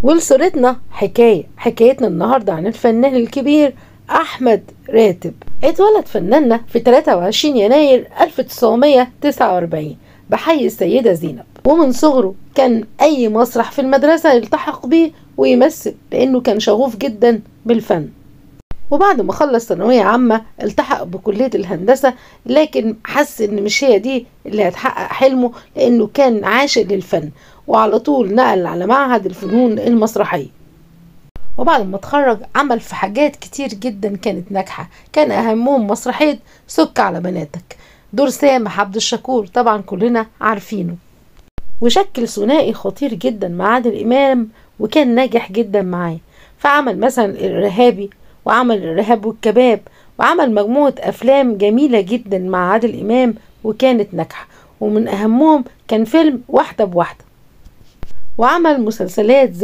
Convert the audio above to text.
ولصورتنا حكايتنا النهاردة عن الفنان الكبير أحمد راتب. اتولد فناننا في 23 يناير 1949 بحي السيدة زينب، ومن صغره كان أي مسرح في المدرسة يلتحق بيه ويمثل لأنه كان شغوف جدا بالفن. وبعد ما خلص ثانوية عامة التحق بكلية الهندسة، لكن حس ان مش هي دي اللي هتحقق حلمه لانه كان عاشق للفن، وعلى طول نقل على معهد الفنون المسرحية. وبعد ما اتخرج عمل في حاجات كتير جدا كانت ناجحة، كان اهمهم مسرحية سك على بناتك، دور سامح عبد الشكور طبعا كلنا عارفينه، وشكل ثنائي خطير جدا مع عادل امام وكان ناجح جدا معاه. فعمل مثلا الارهابي، وعمل الارهاب والكباب، وعمل مجموعة افلام جميلة جدا مع عادل امام وكانت ناجحة، ومن اهمهم كان فيلم واحدة بواحدة. وعمل مسلسلات زي